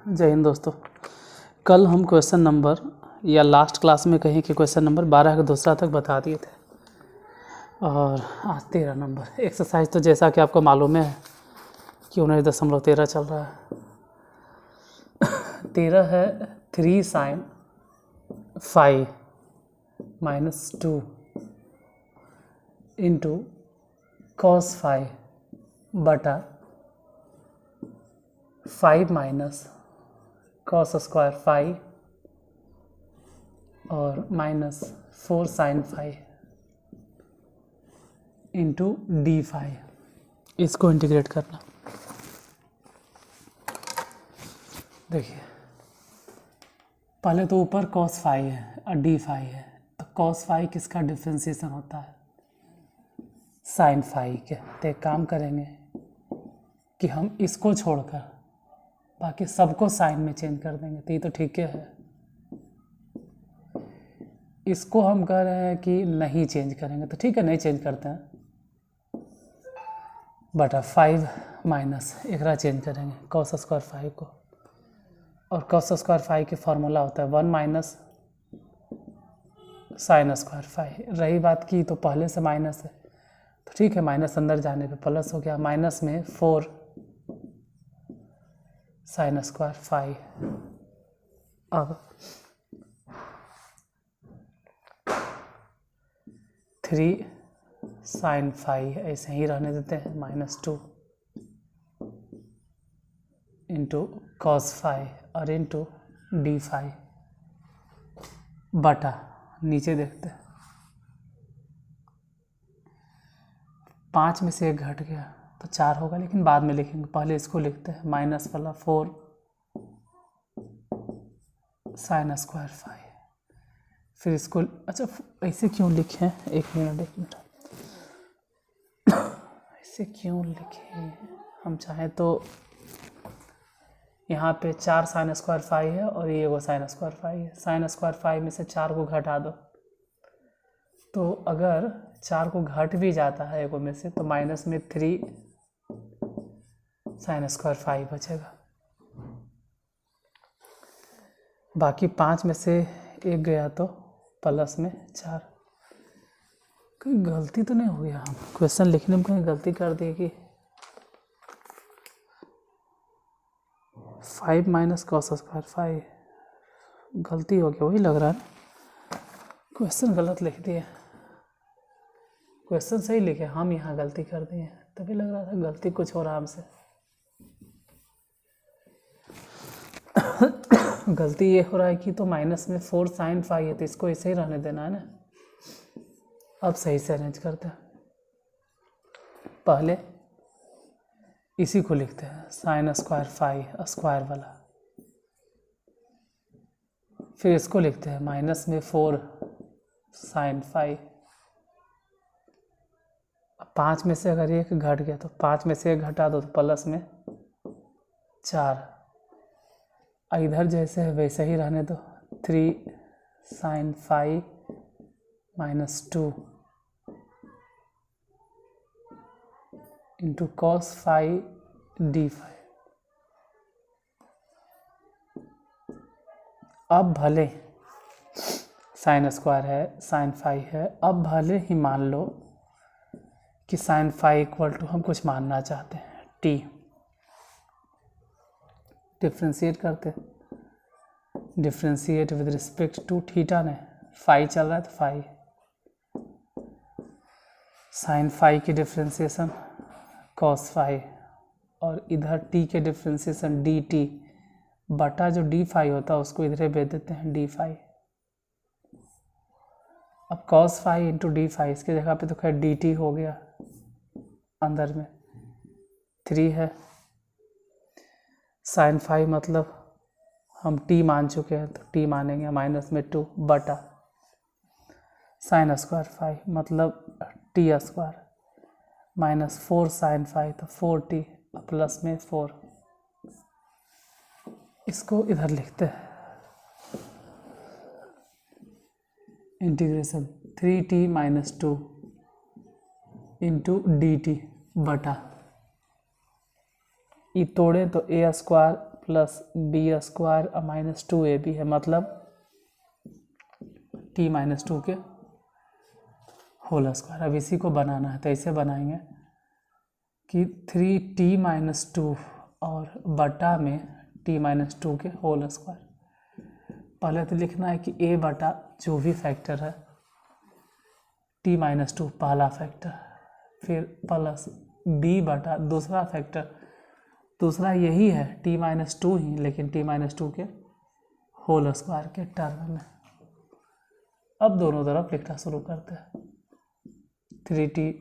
जय हिंद दोस्तों। कल हम क्वेश्चन नंबर या लास्ट क्लास में कहें कि क्वेश्चन नंबर 12 का दूसरा तक बता दिए थे और आज 13 नंबर एक्सरसाइज। तो जैसा कि आपको मालूम है कि 19.13 चल रहा है। 13 है 3 sin 5 माइनस 2 इंटू cos 5 बटा 5 माइनस cos स्क्वायर 5 और माइनस 4 sin 5 इंटू d5। इसको इंटीग्रेट करना। देखिए पहले तो ऊपर cos 5 है और d5 है, तो cos 5 किसका डिफ्रेंसिएशन होता है? sin 5 के। तो एक काम करेंगे कि हम इसको छोड़कर बाकी सबको साइन में चेंज कर देंगे। तो ये तो ठीक है। इसको हम कह रहे हैं कि नहीं चेंज करेंगे, तो ठीक है नहीं चेंज करते हैं। बटा 5 माइनस एक चेंज करेंगे cos स्क्वायर 5 को, और cos स्क्वायर 5 के फार्मूला होता है 1 माइनस साइन स्क्वायर 5। रही बात की तो पहले से माइनस है, तो ठीक है माइनस अंदर जाने पे प्लस हो गया। माइनस में 4 साइन स्क्वायर 5। अब 3 साइन 5 ऐसे ही रहने देते हैं, माइनस 2 इंटू कॉस 5 और इंटू d5 बटा नीचे देखते हैं 5 में से 1 घट गया तो 4 होगा, लेकिन बाद में लिखेंगे। पहले इसको लिखते हैं माइनस वाला 4 साइन स्क्वायर 5। फिर इसको अच्छा ऐसे क्यों लिखे? एक मिनट ऐसे क्यों लिखे? हम चाहें तो यहाँ पे 4 साइन स्क्वायर 5 है और ये वो साइन स्क्वायर 5 है। साइन स्क्वायर 5 में से 4 को घटा दो, तो अगर 4 को घट भी जाता है एगो में से, तो माइनस में 3 साइन स्क्वायर 5 बचेगा। बाकी 5 में से 1 गया तो प्लस में 4। कोई गलती तो नहीं हो गया? हम क्वेश्चन लिखने में कहीं गलती कर दी कि 5 माइनस कॉस स्क्वायर 5 गलती हो गया? वही लग रहा है ना, क्वेश्चन गलत लिख दिए। क्वेश्चन सही लिखे, हम यहाँ गलती कर दिए, तभी लग रहा था गलती कुछ हो रहा हमसे। गलती ये हो रहा है कि तो माइनस में 4 साइन 5 है, तो इसको ऐसे ही रहने देना है ना। अब सही से अरेंज करते हैं। पहले इसी को लिखते हैं साइन स्क्वायर 5 स्क्वायर वाला, फिर इसको लिखते हैं माइनस में 4 साइन 5। 5 में से अगर 1 घट गया तो 5 में से 1 घटा दो तो प्लस में 4। इधर जैसे है वैसे ही रहने दो। 3 sign 5 minus 2 into cos 5 d5। अब भले साइन स्क्वायर है साइन 5 है, अब भले ही मान लो कि साइन 5 इक्वल टू हम कुछ मानना चाहते हैं t। डिफ्रेंशिएट करते, differentiate with respect to theta ने 5 चल रहा है तो 5 साइन 5 की डिफ्रेंशिएशन cos 5 और इधर t के डिफ्रेंशिएशन dt बटा जो d5 होता है उसको इधर भेज देते हैं d5। अब cos 5 इंटू d5 इसके जगह पे तो खैर dt हो गया, अंदर में 3 है। साइन 5 मतलब हम t मान चुके हैं तो t मानेंगे माइनस में 2 बटा साइन स्क्वायर 5 मतलब t स्क्वायर माइनस 4 साइन 5 तो 4t प्लस में 4। इसको इधर लिखते हैं integration 3t minus 2 into dt बटा ये तोड़े तो a square plus b square minus 2ab है, मतलब t माइनस 2 के होल स्क्वायर। अब इसी को बनाना है तो ऐसे बनाएंगे कि 3t माइनस 2 और बटा में t माइनस 2 के होल स्क्वायर। पहले तो लिखना है कि a बटा जो भी फैक्टर है t माइनस 2 पहला फैक्टर, फिर प्लस b बटा दूसरा फैक्टर, दूसरा यही है t माइनस 2 ही, लेकिन t माइनस 2 के होल स्क्वायर के टर्म में। अब दोनों तरफ लिखना शुरू करते हैं। 3t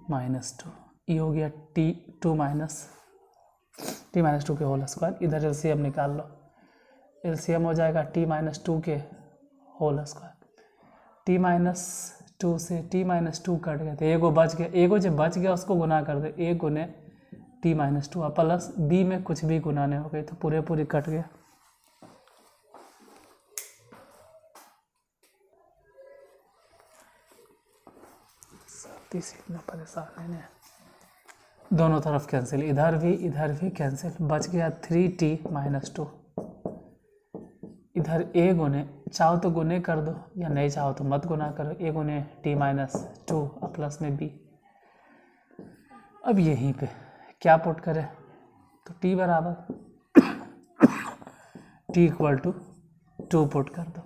माइनस 2, ये हो गया t माइनस 2 के होल स्क्वायर। इधर एलसीएम निकाल लो, एलसीएम हो जाएगा t माइनस 2 के होल स्क्वायर। t माइनस 2 से t माइनस 2 कट गया तो एगो बच गया, एगो जब बच गया उसको गुना कर दे, एक गुने t माइनस 2 प्लस b में कुछ भी गुना नहीं हो गई तो पूरे कट गया। इतना परेशान है, दोनों तरफ कैंसिल, इधर भी कैंसिल, बच गया 3t माइनस 2। इधर a गुने, चाहो तो गुने कर दो या नहीं चाहो तो मत गुना करो, a गुने t माइनस 2 प्लस में b। अब यहीं पे क्या पुट करें तो t बराबर t इक्वल टू 2 पुट कर दो।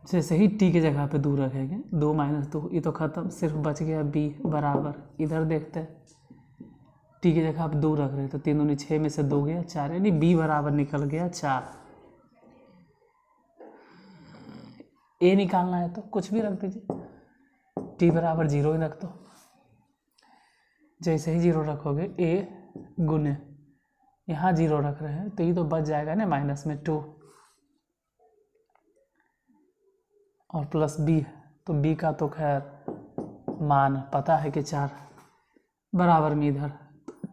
जैसे ही t की जगह पे 2 रखेंगे, 2 माइनस 2 ये तो ख़त्म, सिर्फ बच गया b बराबर, इधर देखते हैं t की जगह आप 2 रख रहे हैं तो 3 दूनी 6 में से 2 गया 4, यानी b बराबर निकल गया 4। a निकालना है तो कुछ भी रख दीजिए, t बराबर 0 ही रख दो। जैसे ही 0 रखोगे a गुने यहाँ 0 रख रहे हैं तो ये तो बच जाएगा ना माइनस में 2 और प्लस b, तो b का तो खैर मान पता है कि 4 बराबर में इधर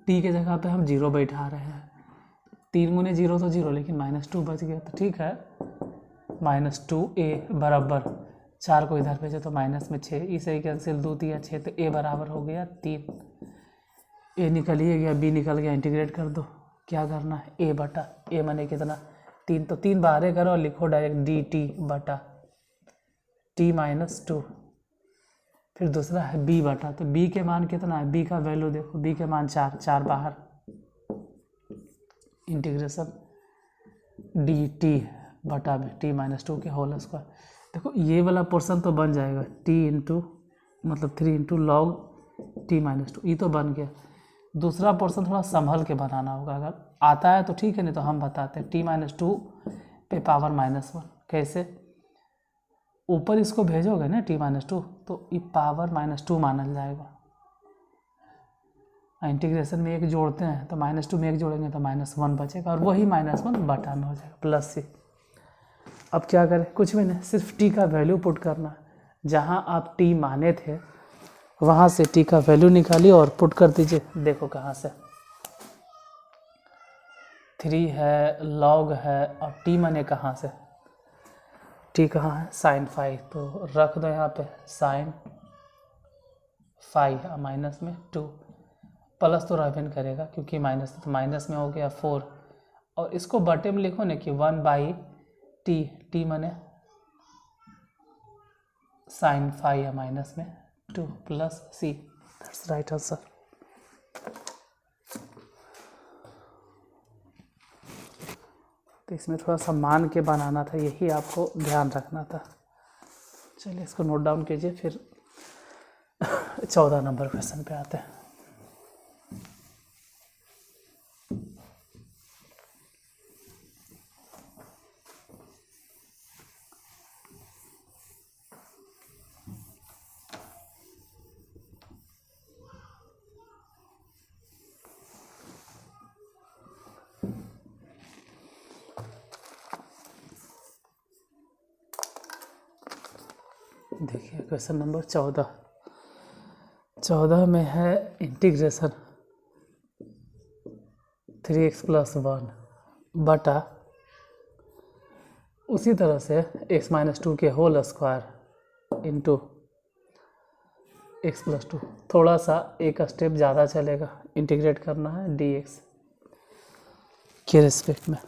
t के जगह पे हम 0 बैठा रहे हैं, 3 गुने 0 तो 0, लेकिन माइनस 2 बच गया तो ठीक है। माइनस 2a बराबर 4 को इधर भेजे तो माइनस में 6, इसे ही कैंसिल, 2 3 6 तो a बराबर हो गया 3। a निकल ही गया, b निकल गया, इंटीग्रेट कर दो। क्या करना है a बटा a माने कितना 3, तो 3 बाहर करो और लिखो डायरेक्ट dt बटा t माइनस 2। फिर दूसरा है b बटा, तो b के मान कितना है, b का वैल्यू देखो, b के मान 4, 4 बाहर, इंटीग्रेशन dt बटा में t माइनस 2 के होल स्क्वायर। देखो ये वाला पोर्शन तो बन जाएगा t इंटू मतलब 3 इंटू लॉग t माइनस 2, ये तो बन गया। दूसरा पोर्शन थोड़ा संभल के बनाना होगा, अगर आता है तो ठीक है, नहीं तो हम बताते हैं। t माइनस 2 पे पावर माइनस 1, कैसे, ऊपर इसको भेजोगे ना t माइनस 2 तो ये पावर माइनस 2 माना जाएगा। इंटीग्रेशन में एक जोड़ते हैं तो माइनस 2 में एक जोड़ेंगे तो माइनस 1 बचेगा और वही माइनस 1 बटा में हो जाएगा प्लस से। अब क्या करें, कुछ भी नहीं, सिर्फ t का वैल्यू पुट करना है। जहाँ आप t माने थे वहाँ से t का वैल्यू निकालिए और पुट कर दीजिए। देखो कहाँ से 3 है, लॉग है और t माने कहाँ से, t कहाँ है साइन 5, तो रख दो यहाँ पे साइन 5 माइनस में 2, प्लस तो रहबे करेगा क्योंकि माइनस, तो माइनस में हो गया 4 और इसको बटे में लिखो ना कि 1 बाई टी, टी माने साइन 5 माइनस में 2 plus c, that's right answer. तो इसमें थोड़ा सा मान के बनाना था, यही आपको ध्यान रखना था। चलिए इसको नोट डाउन कीजिए, फिर 14 नंबर क्वेश्चन पे आते हैं। देखिए क्वेश्चन नंबर 14 में है इंटीग्रेशन 3x प्लस 1 बटा उसी तरह से x माइनस 2 के whole square into x plus two, थोड़ा सा एक स्टेप ज़्यादा चलेगा, इंटीग्रेट करना है डी एक्स के रिस्पेक्ट में।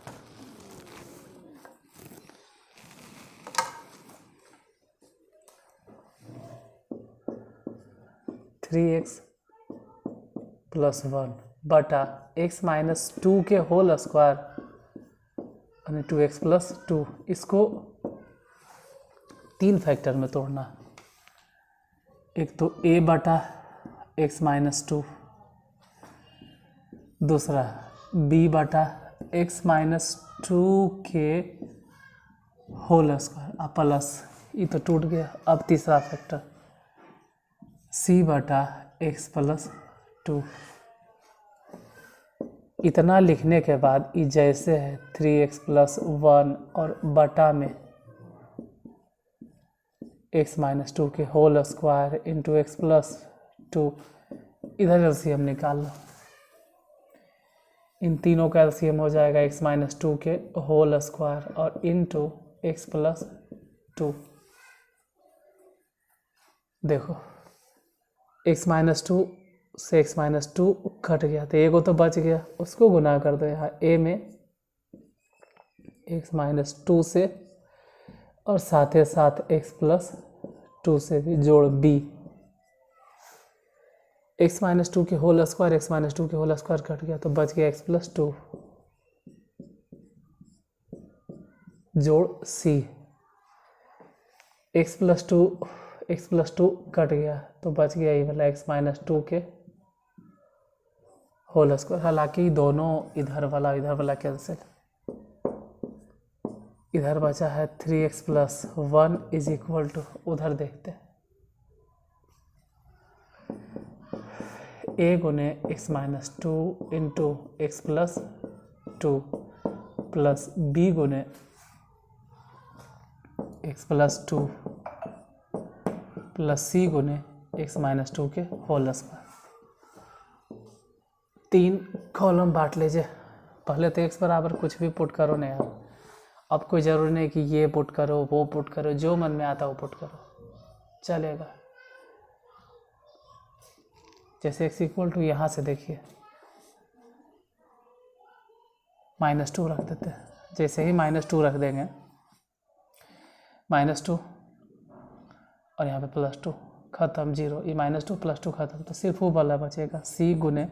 थ्री एक्स प्लस वन बटा एक्स माइनस टू के होल स्क्वायर यानी टू एक्स प्लस टू, इसको तीन फैक्टर में तोड़ना। एक तो a बटा एक्स माइनस टू, दूसरा b बटा एक्स माइनस टू के होल स्क्वायर प्लस, ये तो टूट गया। अब तीसरा फैक्टर c बटा एक्स प्लस टू। इतना लिखने के बाद ये जैसे है थ्री एक्स प्लस वन और बटा में एक्स माइनस टू के whole square into x plus two, इधर एलसीएम निकाल लो। इन तीनों का एलसीएम हो जाएगा एक्स माइनस टू के होल स्क्वायर और इंटू एक्स प्लस टू। देखो एक्स माइनस टू से एक्स माइनस टू कट गया तो एगो तो बच गया, उसको गुना कर दो यहाँ ए में एक्स माइनस टू से और साथ ही साथ एक्स प्लस टू से भी जोड़ बी। एक्स माइनस टू के whole square x minus two के होल स्क्वायर कट गया तो बच गया एक्स प्लस टू जोड़ c. X plus two cut गया तो बच गया ये वाला एक्स माइनस टू के होल स्क्वायर। हालांकि दोनों इधर वाला कैंसिल, इधर बचा है three x plus one is equal to, उधर देखते हैं ए गुने x minus two into x plus two plus B गुने एक्स प्लस टू प्लस सी गुने एक्स माइनस टू के होल स्क्वायर। तीन कॉलम बांट लीजिए। पहले तो एक्स बराबर कुछ भी पुट करो ना यार, अब कोई ज़रूरी नहीं कि ये पुट करो वो पुट करो, जो मन में आता वो पुट करो चलेगा। जैसे एक्स इक्वल टू यहाँ से देखिए माइनस टू रख देते हैं। जैसे ही माइनस टू रख देंगे माइनस टू और यहाँ पे प्लस टू खत्म जीरो, ये माइनस टू प्लस टू खत्म, तो सिर्फ वो वाला बचेगा सी गुने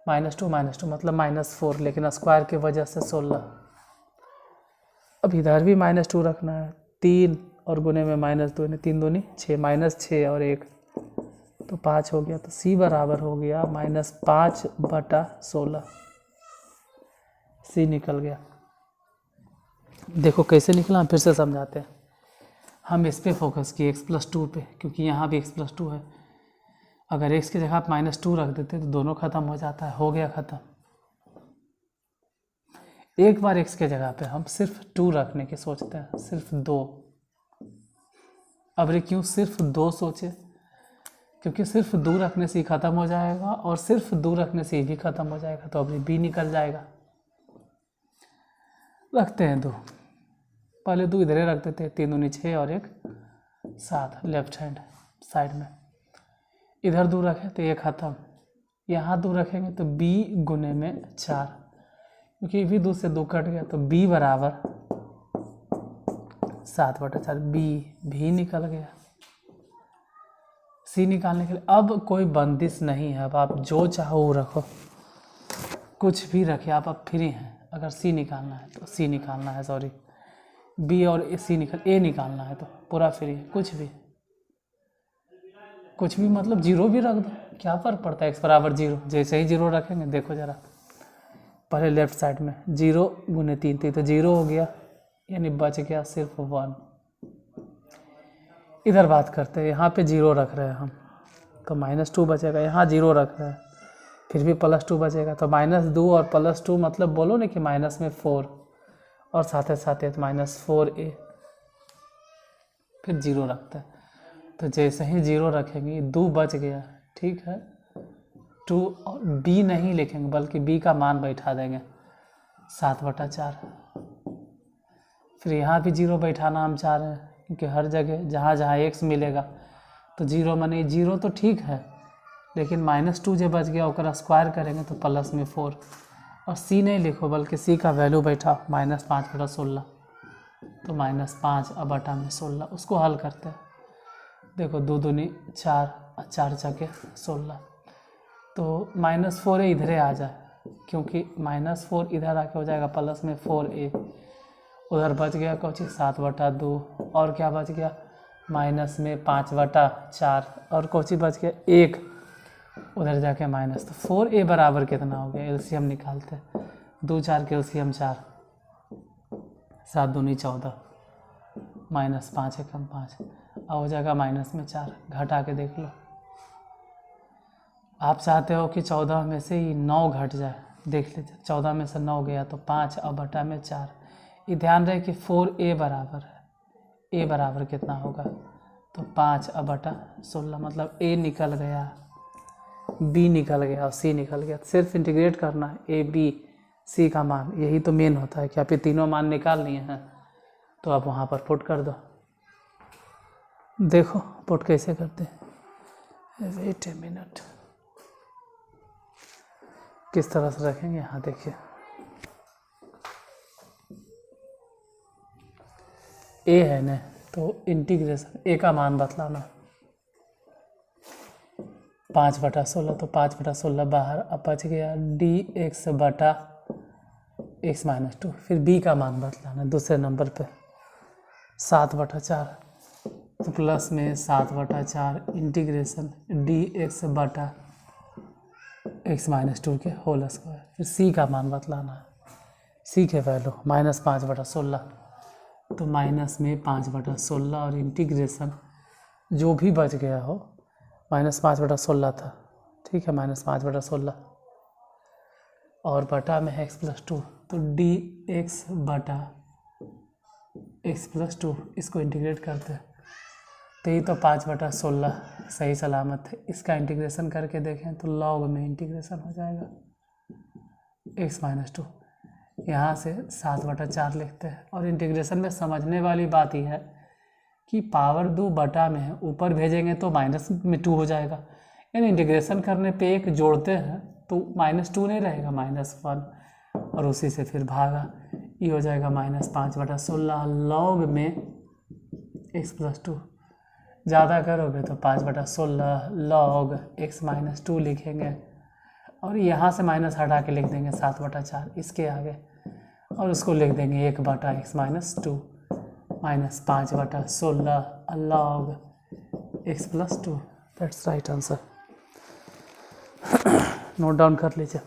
माइनस टू मतलब माइनस फोर, लेकिन स्क्वायर की वजह से 16। अब इधर भी माइनस टू रखना है, तीन और गुने में माइनस दो, तीन दूनी छः, माइनस छः और एक तो 5 हो गया। तो सी बराबर हो गया माइनस 5 बटा 16। सी निकल गया। देखो कैसे निकला, फिर से समझाते हैं। हम इस पे फोकस किए एक्स प्लस टू पे, क्योंकि यहाँ भी एक्स प्लस टू है। अगर एक्स की जगह आप माइनस टू रख देते तो दोनों ख़त्म हो जाता है, हो गया ख़त्म। एक बार एक्स के जगह पे हम सिर्फ टू रखने की सोचते हैं, सिर्फ दो। अब रे क्यों सिर्फ दो सोचे, क्योंकि सिर्फ दो रखने से ही ख़त्म हो जाएगा और सिर्फ दो रखने से ही भी ख़त्म हो जाएगा, तो अब बी निकल जाएगा। रखते हैं दो, पहले दो इधर रख देते हैं, तीन दूनी छः और एक 7 लेफ्ट हैंड साइड में। इधर दो रखें तो ये ख़त्म, यहाँ दो रखेंगे तो b गुने में 4, क्योंकि भी दो से दो कट गया तो b बराबर 7 बटा 4, b भी निकल गया। c निकालने के लिए अब कोई बंदिश नहीं है, अब आप जो चाहो वो रखो, कुछ भी रखिए आप फ्री हैं। अगर c निकालना है तो c निकालना है, सॉरी b और c ए निकालना है तो पूरा फ्री है। कुछ भी मतलब जीरो भी रख दो, क्या फ़र्क पड़ता है, x बराबर जीरो। जैसे ही जीरो रखेंगे देखो ज़रा, पहले लेफ्ट साइड में जीरो गुने तीन, तो जीरो हो गया, यानी बच गया सिर्फ 1। इधर बात करते हैं, यहाँ पे जीरो रख रहे हैं हम तो माइनस टू बचेगा, यहाँ जीरो रख रहे हैं फिर भी प्लस टू बचेगा, तो माइनस दो और प्लस टू मतलब बोलो ना कि माइनस में 4 और साथ ही माइनस 4a, फिर जीरो रखते हैं। तो जैसे ही जीरो रखेंगे दो बच गया, ठीक है। 2 और b नहीं लिखेंगे बल्कि b का मान बैठा देंगे 7 बटा 4। फिर यहाँ भी जीरो बैठाना हम चाह रहे हैं, क्योंकि हर जगह जहाँ जहाँ x मिलेगा तो 0 माने 0 तो ठीक है, लेकिन -2 जो बच गया ओकरा स्क्वायर करेंगे तो प्लस में 4। और सी नहीं लिखो बल्कि सी का वैल्यू बैठा -5/16, तो -5 अब बटा में 16। उसको हल करते हैं। देखो 2 दूनी 4, 4 चके 16, तो -4 इधरे आ जाए, क्योंकि -4 इधर आके हो जाएगा प्लस में 4a। उधर बच गया कौची 7/2, और क्या बच गया माइनस में 5/4, और कौची बच गया 1, उधर जाके माइनस। तो 4a बराबर कितना हो गया, एलसीएम निकालते हैं। 2 4 के एलसीएम 4, 7 दूनी 14, -5 एकम 5, और हो जाएगा माइनस में 4। घटा के देख लो। आप चाहते हो कि 14 में से ही 9 घट जाए, देख लीजिए 14 में से 9 गया तो 5 और बटा में 4। ये ध्यान रहे कि 4a बराबर है, a बराबर कितना होगा, तो 5 और बटा 16, मतलब a निकल गया, b निकल गया और c निकल गया। सिर्फ इंटीग्रेट करना है a b c का मान, यही तो मेन होता है कि आप ये तीनों मान निकाल लिए हैं, तो आप वहाँ पर पुट कर दो। देखो पुट कैसे करते हैं, वेट ए मिनट, किस तरह से रखेंगे, यहाँ देखिए a है ना, तो इंटीग्रेशन a का मान बतलाना 5/16, तो 5/16 बाहर, अब बच गया dx बटा x-2। फिर b का मान बतलाना दूसरे नंबर पे 7/4, तो प्लस में 7/4 इंटीग्रेशन dx बटा x-2 के होल स्क्वायर। फिर c का मान बतलाना है, c के वैल्यू -5/16, तो माइनस में 5/16 और इंटीग्रेशन जो भी बच गया हो, -5/16 था, ठीक है, -5/16 और बटा में x+2, तो dx बटा x+2, इसको इंटीग्रेट करते हैं तो ये तो 5/16 सही सलामत है। इसका इंटीग्रेशन करके देखें तो लॉग में इंटीग्रेशन हो जाएगा x-2, यहाँ से 7/4 लिखते हैं। और इंटीग्रेशन में समझने वाली बात यह है कि पावर 2 बटा में है, ऊपर भेजेंगे तो -2 हो जाएगा, यानी इंटीग्रेशन करने पे एक जोड़ते हैं तो -2 नहीं रहेगा, -1, और उसी से फिर भागा, ये हो जाएगा -5/16 लॉग में x+2। ज़्यादा करोगे तो 5/16 लॉग x-2 लिखेंगे, और यहाँ से माइनस हटा के लिख देंगे 7/4 इसके आगे, और उसको लिख देंगे 1/x-2 -5/16 log x+2। That's right answer. Note down कर लीजिए।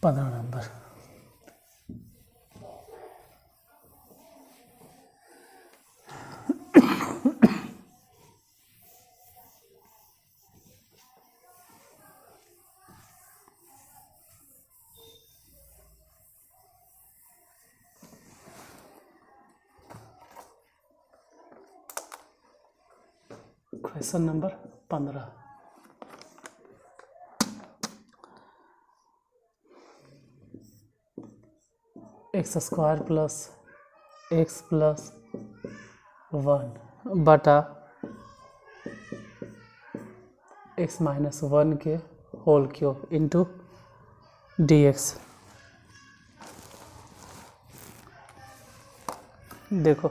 पंद्रह number, question number 15। x² plus x+1 बटा x-1 के होल क्यूब इंटू dx। देखो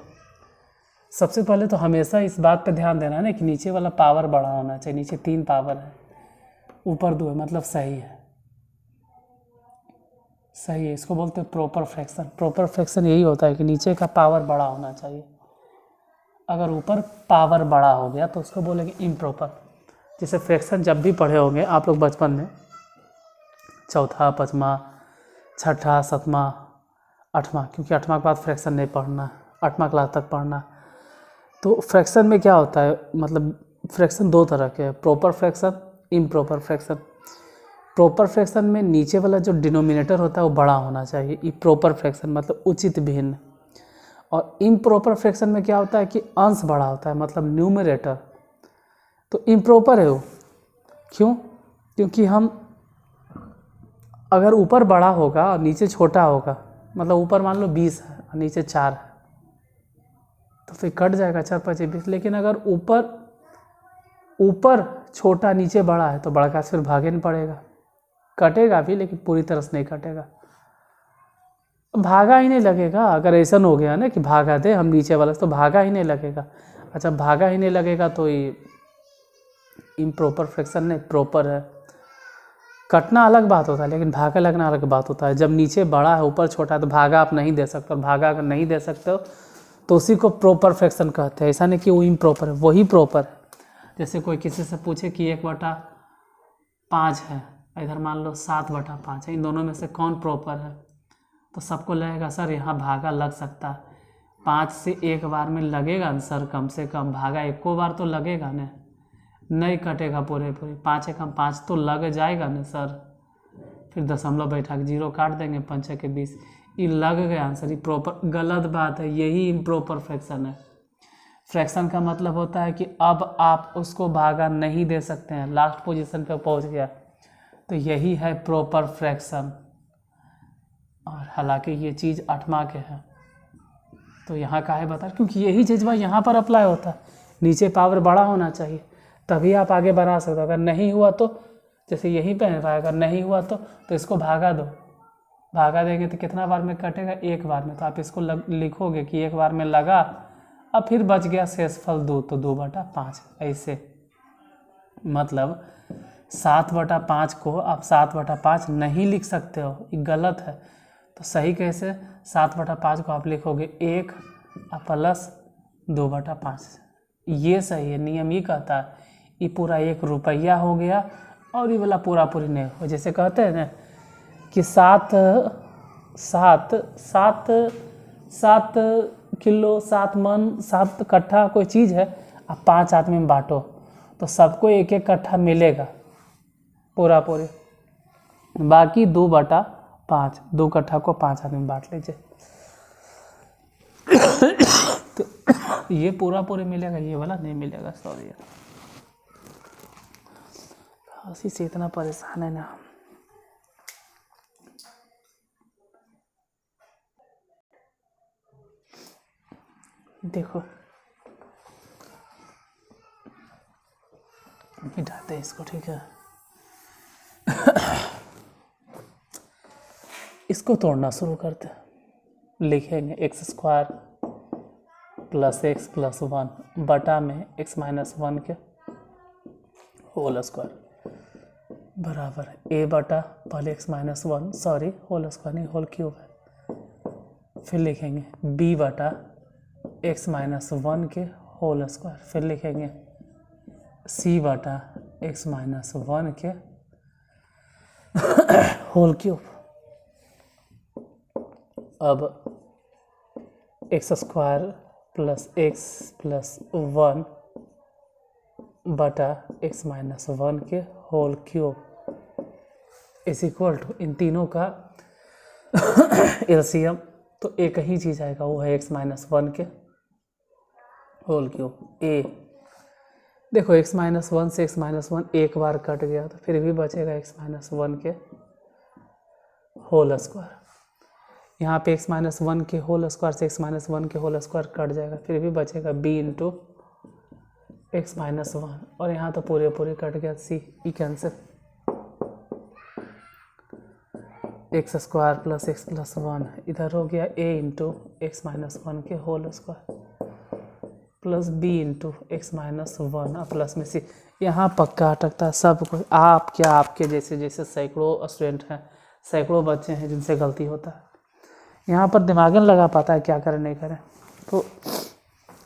सबसे पहले तो हमेशा इस बात पे ध्यान देना है ना कि नीचे वाला पावर बड़ा होना चाहिए। नीचे 3 पावर है, ऊपर 2 है, मतलब सही है, सही है। इसको बोलते हैं प्रॉपर फ्रैक्शन। प्रॉपर फ्रैक्शन यही होता है कि नीचे का पावर बड़ा होना चाहिए। अगर ऊपर पावर बड़ा हो गया तो उसको बोलेंगे इम्प्रॉपर। जैसे फ्रैक्शन जब भी पढ़े होंगे आप लोग बचपन में, चौथा, पाँचवा, छठा, सातवां, आठवां, क्योंकि आठवां के बाद फ्रैक्शन नहीं पढ़ना, 8वां क्लास तक पढ़ना। तो फ्रैक्शन में क्या होता है, मतलब फ्रैक्शन 2 तरह के हैं, proper fraction, improper fraction. Proper fraction में नीचे वाला जो डिनोमिनेटर होता है वो बड़ा होना चाहिए, ये प्रॉपर फ्रैक्शन मतलब उचित भिन्न। और इम्प्रॉपर फ्रैक्शन में क्या होता है कि अंश बड़ा होता है मतलब न्यूमरेटर, तो इम्प्रॉपर है वो। क्यों? क्योंकि हम अगर ऊपर बड़ा होगा और नीचे छोटा होगा, मतलब ऊपर मान लो 20 है और नीचे 4 है, तो फिर कट जाएगा 4 5 20। लेकिन अगर ऊपर छोटा नीचे बड़ा है तो बड़ा का फिर भागे नहीं पड़ेगा, कटेगा भी लेकिन पूरी तरह से नहीं कटेगा, भागा ही नहीं लगेगा। अगर ऐसा हो गया ना कि भागा दे हम नीचे वाला, तो भागा ही नहीं लगेगा। अच्छा, भागा ही नहीं लगेगा तो ये इम्प्रॉपर फ्रैक्शन नहीं, प्रॉपर है। कटना अलग बात होता है लेकिन भागा लगना अलग बात होता है। जब नीचे बड़ा है ऊपर छोटा है तो भागा आप नहीं दे सकते, और भागा अगर नहीं दे सकते हो तो उसी को प्रॉपर फ्रैक्शन कहते हैं। ऐसा नहीं कि वो इम्प्रॉपर है, वही प्रॉपर है। जैसे कोई किसी से पूछे कि 1/5 है, इधर मान लो 7/5 है, इन दोनों में से कौन प्रॉपर है, तो सबको लगेगा सर यहाँ भागा लग सकता है। 5 से एक बार में लगेगा ना सर, कम से कम भागा एको बार तो लगेगा ना, नहीं कटेगा पूरे 5 एकम 5 तो लग जाएगा ना सर। फिर दशमलव बैठा के 0 काट देंगे, 5 के 20, ये लग गया आंसर। ये प्रॉपर गलत बात है, यही इम्प्रॉपर फ्रैक्शन है। फ्रैक्शन का मतलब होता है कि अब आप उसको भागा नहीं दे सकते हैं, लास्ट पोजीशन पे पहुंच गया, तो यही है प्रॉपर फ्रैक्शन। और हालांकि ये चीज़ 8वां के है, तो यहाँ का है बता, क्योंकि यही चीज़ भाई यहाँ पर अप्लाई होता है। नीचे पावर बड़ा होना चाहिए तभी आप आगे बढ़ा सकते हो। अगर नहीं हुआ तो जैसे यहीं पे है, अगर नहीं हुआ तो इसको भागा दो, भागा देंगे तो कितना बार में कटेगा, एक बार में। तो आप इसको लिखोगे कि एक बार में लगा, अब फिर बच गया शेषफल 2, तो 2/5 ऐसे। मतलब 7/5 को आप 7/5 नहीं लिख सकते हो, ये गलत है। तो सही कैसे, 7/5 को आप लिखोगे 1 प्लस 2/5, ये सही है। नियम ये कहता है, ये पूरा 1 रुपया हो गया और ये वाला पूरा पूरी नहीं हो। जैसे कहते हैं ना कि 7 किलो 7 मन 7 कट्ठा कोई चीज़ है, आप 5 आदमी में बांटो तो सबको 1-1 कट्ठा मिलेगा पूरा पूरी, बाकी 2/5, 2 कट्ठा को 5 आदमी में बांट लीजिए तो ये पूरा पूरी मिलेगा, ये वाला नहीं मिलेगा। सॉरी यार, खांसी से इतना परेशान है ना। देखो मिटाते हैं इसको, ठीक है। इसको तोड़ना शुरू करते हैं। लिखेंगे x² + x + 1 बटा में x - 1 के होल स्क्वायर बराबर a बटा पहले x - 1, सॉरी होल स्क्वायर नहीं, होल क्यूब है। फिर लिखेंगे b बटा x - 1 के होल स्क्वायर, फिर लिखेंगे c बटा x - 1 के होल क्यूब। अब x² + x + 1 बटा x - 1 के whole cube is equal to, इन तीनों का एलसीएम तो एक ही चीज़ आएगा, वो है x - 1 के होल क्यूब a। देखो x - 1 से x - 1 एक बार कट गया तो फिर भी बचेगा x - 1 के होल स्क्वायर। यहाँ पे x - 1 के होल स्क्वायर से x - 1 के होल स्क्वायर कट जाएगा, फिर भी बचेगा b × x - 1, और यहाँ तो पूरे कट गया c, ई कैंसिल। x² + x + 1 इधर हो गया a × x - 1 के whole square plus b × x - 1 और प्लस में c। यहाँ पक्का अटकता है सब कुछ। आप क्या, आपके जैसे सैकड़ों स्टूडेंट हैं, सैकड़ों बच्चे हैं जिनसे गलती होता है। यहाँ पर दिमाग नहीं लगा पाता है क्या करें नहीं करें, तो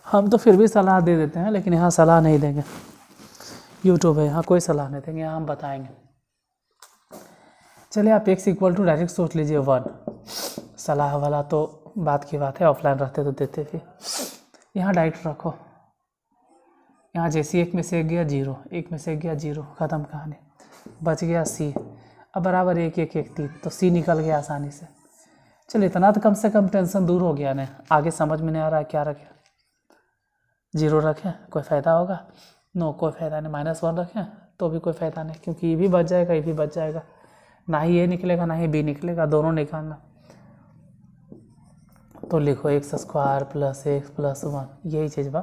हम तो फिर भी सलाह दे देते हैं, लेकिन यहाँ सलाह नहीं देंगे। यूट्यूब है, यहाँ कोई सलाह नहीं देंगे, यहाँ हम बताएंगे। चलिए आप x = डायरेक्ट सोच लीजिए 1, सलाह वाला तो बात की बात है, ऑफलाइन रहते तो देते भी। यहाँ डायरेक्ट रखो, यहाँ जैसे 1 में से 1 गया 0, 1 में से 1 गया 0, ख़त्म कहानी। बच गया c, अब बराबर 1 1 1 3, तो सी निकल गया आसानी से। चलो इतना तो कम से कम टेंशन दूर हो गया ना। आगे समझ में नहीं आ रहा है क्या रखें, 0 रखें कोई फ़ायदा होगा? नो, कोई फ़ायदा नहीं। -1 रखें तो भी कोई फ़ायदा नहीं, क्योंकि ये भी बच जाएगा, ये भी बच जाएगा। ना ही ए निकलेगा ना ही बी निकलेगा, दोनों निकालना। तो लिखो x² + x + 1, यही चीज़ बा।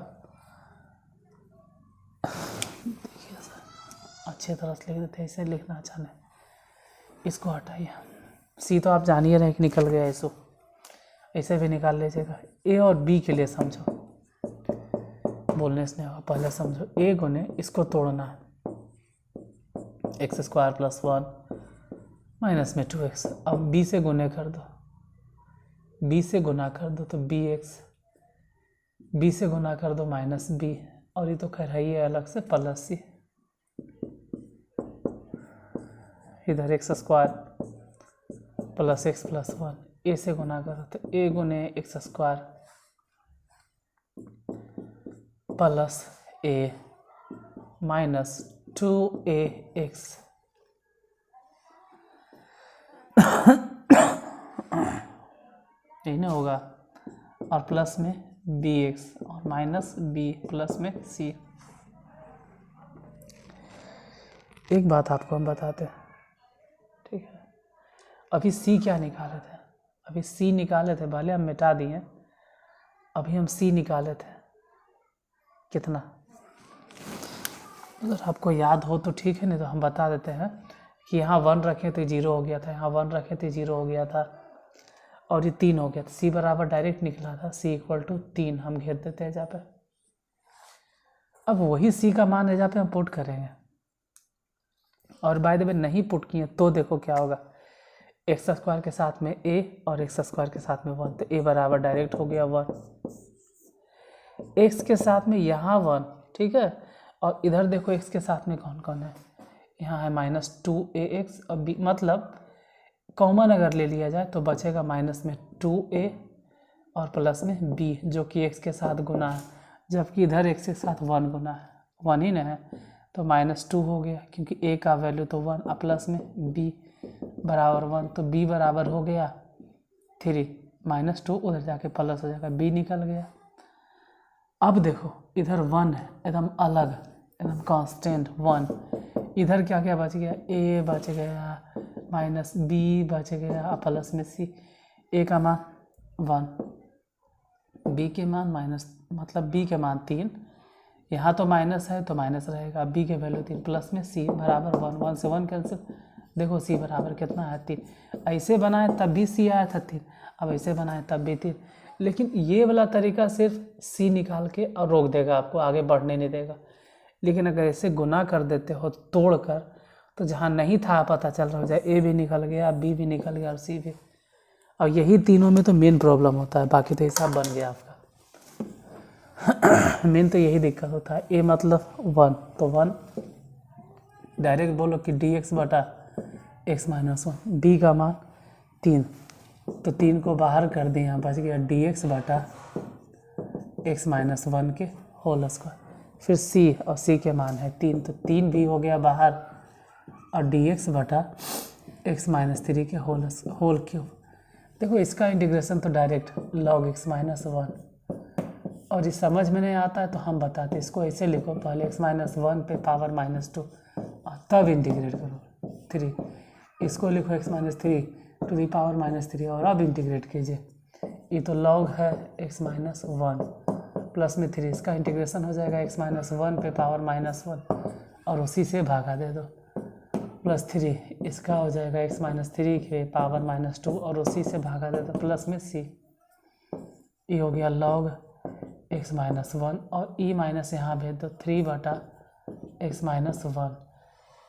देखिए सर अच्छी तरह से लिख देते, ऐसे लिखना अच्छा नहीं। इसको हटाइए, सी तो आप जानिए रहे कि निकल गया, इसको ऐसे भी निकाल लीजिएगा। ए और बी के लिए समझो, बोलने से नहीं होगा, पहले समझो। ए गुने इसको तोड़ना है, x² + 1 माइनस में 2x। अब b से गुने कर दो, b से गुना कर दो तो bx, b से गुना कर दो -b, और ये तो खैर है ही है अलग से, प्लस c। इधर x² + x + 1, a से गुना करो तो a गुने x² + a माइनस 2ax। यही ना होगा, और प्लस में bx और माइनस b प्लस में c। एक बात आपको हम बताते हैं, ठीक है? अभी c क्या निकाले थे? अभी c निकाले थे, भले हम मिटा दिए, अभी हम c निकाले थे कितना? अगर आपको याद हो तो ठीक है, नहीं तो हम बता देते हैं कि यहाँ 1 रखे तो 0 हो गया था, यहाँ 1 रखे तो 0 हो गया था, और ये 3 हो गया था। c बराबर डायरेक्ट निकला था, c = 3 हम घेर देते हैं जहाँ पे। अब वही c का मान है जहाँ पे हम पुट करेंगे, और बाय द वे नहीं पुट किए तो देखो क्या होगा, x² के साथ में a और x² के साथ में 1, तो a बराबर डायरेक्ट हो गया 1, x के साथ में यहाँ 1, ठीक है? और इधर देखो x के साथ में कौन कौन है, यहाँ है -2ax, और b मतलब कॉमन अगर ले लिया जाए तो बचेगा माइनस में 2a और प्लस में b, जो कि x के साथ गुना है, जबकि इधर x के साथ 1 गुना है, 1 ही ना है, तो -2 हो गया, क्योंकि a का वैल्यू तो 1, और प्लस में b बराबर 1, तो b बराबर हो गया 3, -2 उधर जाके प्लस हो जाएगा, b निकल गया। अब देखो इधर 1 है, एकदम अलग, एकदम कांस्टेंट 1, इधर क्या क्या बच गया, a बच गया, -b बच गया, प्लस में c। a का मान 1, b के मान मतलब b के मान 3, यहाँ तो माइनस है तो माइनस रहेगा, b के वैल्यू 3, प्लस में c बराबर 1, 1 से 1 कैंसिल, देखो c बराबर कितना है 3। ऐसे बनाए तब भी c आया था 3, अब ऐसे बनाए तब भी 3, लेकिन ये वाला तरीका सिर्फ c निकाल के और रोक देगा, आपको आगे बढ़ने नहीं देगा। लेकिन अगर ऐसे गुना कर देते हो तोड़ कर, तो जहाँ नहीं था पता चल रहा हो जाए, a भी निकल गया, b भी निकल गया और c भी। और यही तीनों में तो मेन प्रॉब्लम होता है, बाकी तो हिसाब बन गया आपका। मेन तो यही दिक्कत होता है, a मतलब 1, तो 1 डायरेक्ट बोलो कि dx बटा x - 1, b का मान 3, तो 3 को बाहर कर दिए, यहाँ बच गया dx बटा x - 1 के होल स्क्वायर। फिर c, और c के मान है 3, तो 3 भी हो गया बाहर, और dx बटा x - 3 के होल क्यूब। देखो इसका इंटीग्रेशन तो डायरेक्ट log x - 1, और ये समझ में नहीं आता है तो हम बताते, इसको ऐसे लिखो, पहले x - 1 पे पावर -2 और तब इंटीग्रेट करो 3, इसको लिखो x - 3 टू दी पावर -3 और अब इंटीग्रेट कीजिए। ये तो log है x - 1 प्लस में 3, इसका इंटीग्रेशन हो जाएगा x - 1 पे पावर -1 और उसी से भागा दे दो, प्लस 3, इसका हो जाएगा x - 3 के पावर -2 और उसी से भागा दे दो, प्लस में c। ये हो गया log x - 1, और e माइनस यहाँ भेज दो 3 बटा x - 1,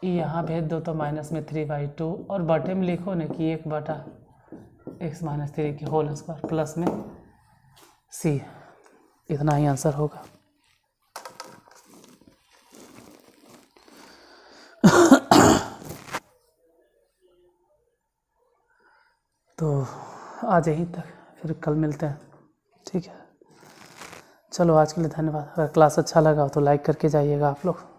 e यहाँ भेज दो तो माइनस में 3/2, और बटे में लिखो ना कि 1 बटा x - 3 के होल स्क्वायर प्लस में c। इतना ही आंसर होगा। तो आज यहीं तक, फिर कल मिलते हैं, ठीक है? चलो आज के लिए धन्यवाद। अगर क्लास अच्छा लगा तो लाइक करके जाइएगा आप लोग।